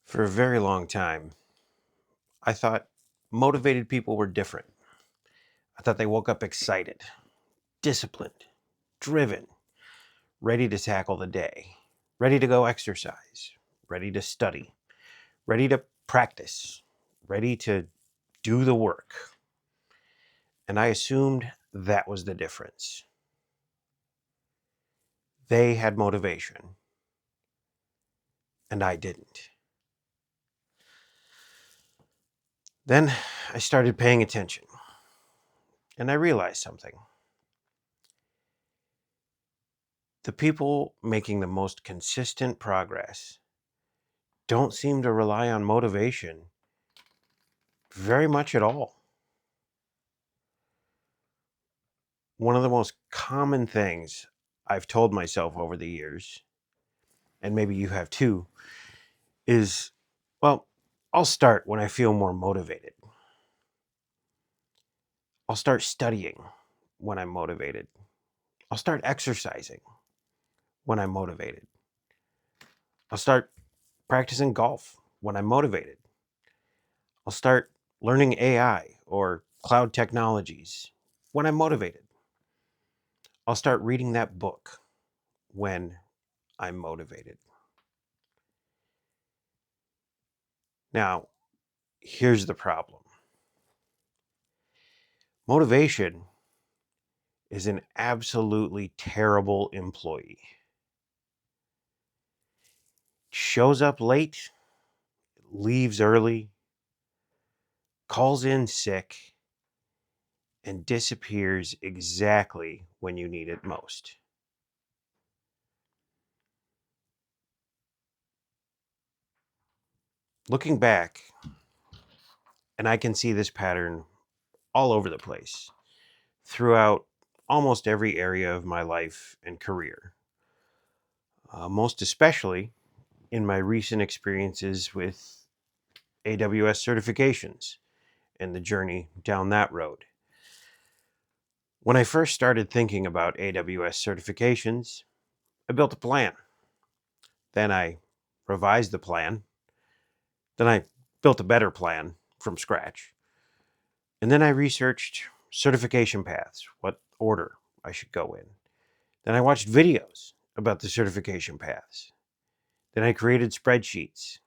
For a very long time, I thought motivated people were different. I thought they woke up excited, disciplined, driven, ready to tackle the day, ready to go exercise, ready to study, ready to practice, ready to do the work. And I assumed that was the difference. They had motivation, and I didn't. Then I started paying attention, and I realized something. The people making the most consistent progress don't seem to rely on motivation very much at all. One of the most common things I've told myself over the years, and maybe you have too, is, well, I'll start when I feel more motivated. I'll start studying when I'm motivated. I'll start exercising when I'm motivated. I'll start practicing golf when I'm motivated. I'll start learning AI or cloud technologies when I'm motivated. I'll start reading that book when I'm motivated. Now, here's the problem. Motivation is an absolutely terrible employee. Shows up late, leaves early, calls in sick, and disappears exactly when you need it most. Looking back, and I can see this pattern all over the place throughout almost every area of my life and career, most especially in my recent experiences with AWS certifications and the journey down that road. When I first started thinking about AWS certifications, I built a plan. Then I revised the plan. Then I built a better plan from scratch. And then I researched certification paths, what order I should go in. Then I watched videos about the certification paths. Then I created spreadsheets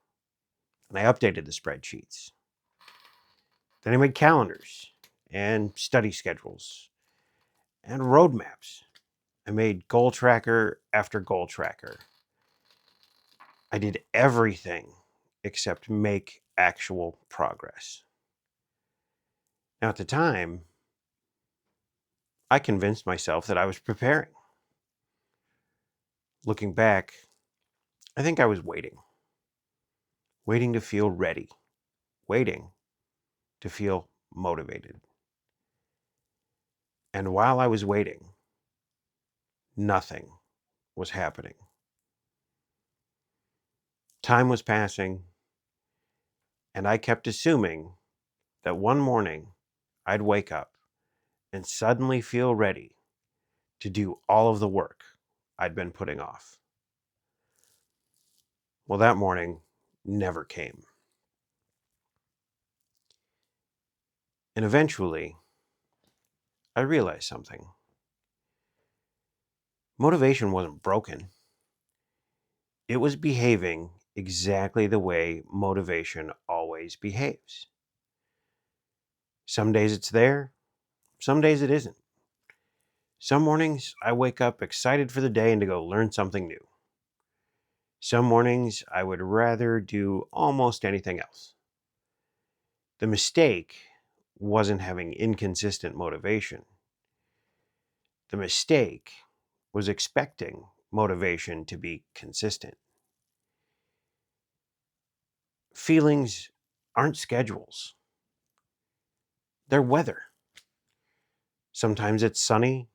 and I updated the spreadsheets. Then I made calendars and study schedules and roadmaps. I made goal tracker after goal tracker. I did everything except make actual progress. Now, at the time, I convinced myself that I was preparing. Looking back, I think I was waiting to feel ready, waiting to feel motivated. And while I was waiting, nothing was happening. Time was passing, and I kept assuming that one morning I'd wake up and suddenly feel ready to do all of the work I'd been putting off. Well, that morning never came. And eventually, I realized something. Motivation wasn't broken, it was behaving exactly the way motivation always behaves. Some days it's there, some days it isn't. Some mornings I wake up excited for the day and to go learn something new. Some mornings I would rather do almost anything else. The mistake wasn't having inconsistent motivation. The mistake was expecting motivation to be consistent. Feelings aren't schedules, they're weather. Sometimes it's sunny,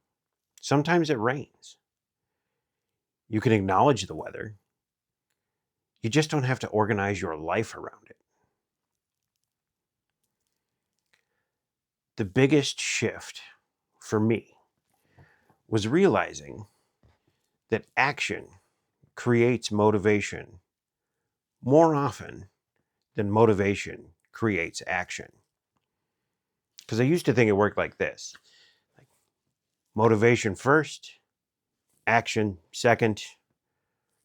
sometimes it rains. You can acknowledge the weather, you just don't have to organize your life around it. The biggest shift for me was realizing that action creates motivation more often then motivation creates action. Because I used to think it worked like this: like motivation first, action second,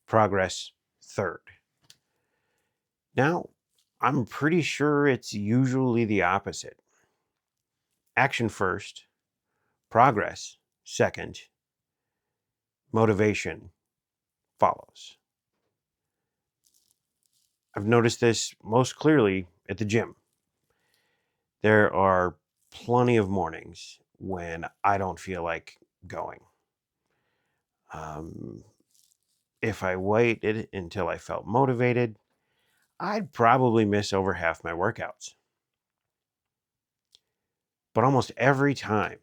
progress third. Now, I'm pretty sure it's usually the opposite. Action first, progress second, motivation follows. I've noticed this most clearly at the gym. There are plenty of mornings when I don't feel like going. Um, if I waited until I felt motivated, I'd probably miss over half my workouts. But almost every time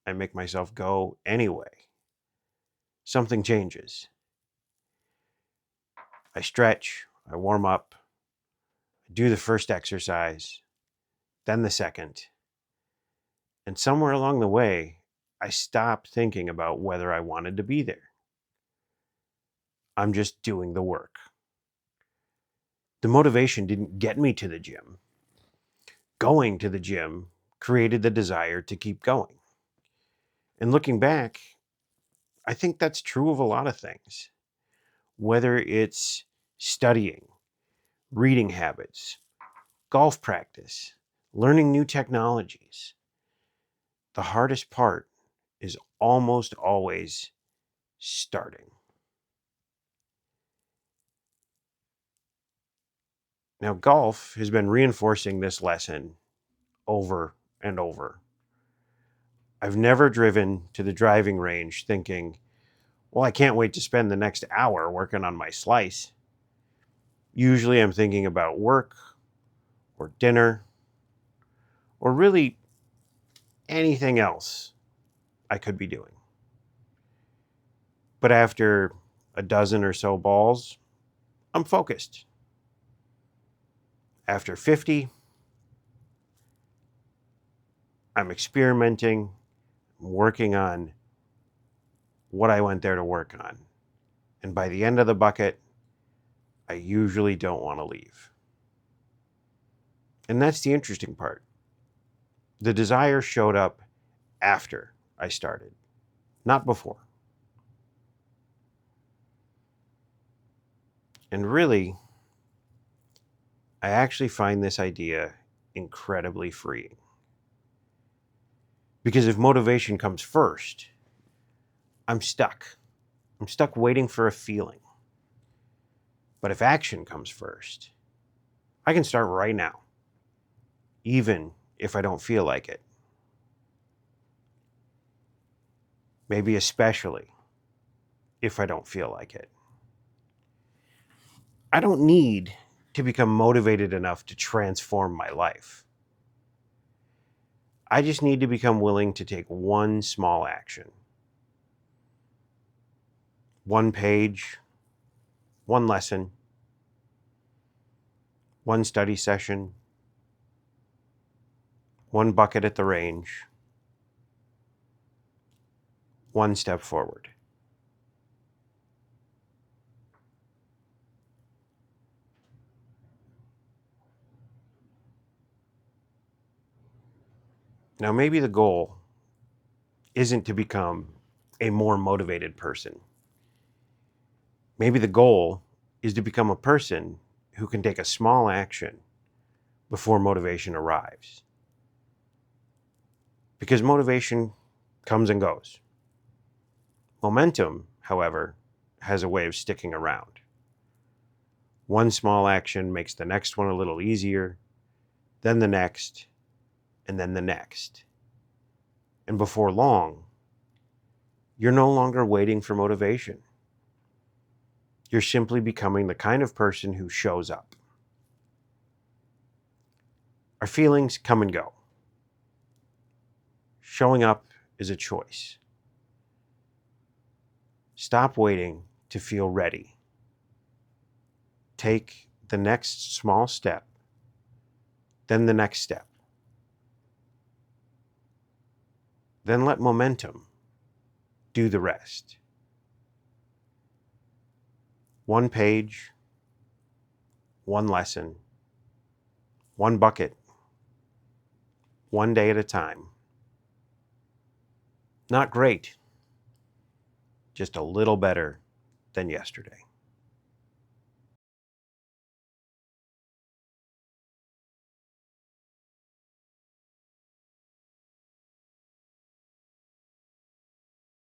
I make myself go anyway, something changes. I stretch, I warm up, I do the first exercise, then the second. And somewhere along the way, I stop thinking about whether I wanted to be there. I'm just doing the work. The motivation didn't get me to the gym. Going to the gym created the desire to keep going. And looking back, I think that's true of a lot of things. Whether it's studying, reading habits, golf practice, learning new technologies, the hardest part is almost always starting. Now, golf has been reinforcing this lesson over and over. I've never driven to the driving range thinking, well, I can't wait to spend the next hour working on my slice. Usually I'm thinking about work or dinner or really anything else I could be doing. But after a dozen or so balls, I'm focused. After 50, I'm experimenting, working on what I went there to work on. And by the end of the bucket, I usually don't want to leave. And that's the interesting part. The desire showed up after I started, not before. And really, I actually find this idea incredibly freeing. Because if motivation comes first, I'm stuck. I'm stuck waiting for a feeling. But if action comes first, I can start right now, even if I don't feel like it. Maybe especially if I don't feel like it. I don't need to become motivated enough to transform my life. I just need to become willing to take one small action. One page, one lesson, one study session, one bucket at the range, one step forward. Now, maybe the goal isn't to become a more motivated person. Maybe the goal is to become a person who can take a small action before motivation arrives. Because motivation comes and goes. Momentum, however, has a way of sticking around. One small action makes the next one a little easier, then the next, and then the next. And before long, you're no longer waiting for motivation. You're simply becoming the kind of person who shows up. Our feelings come and go. Showing up is a choice. Stop waiting to feel ready. Take the next small step, then the next step. Then let momentum do the rest. One page, one lesson, one bucket, one day at a time. Not great, just a little better than yesterday.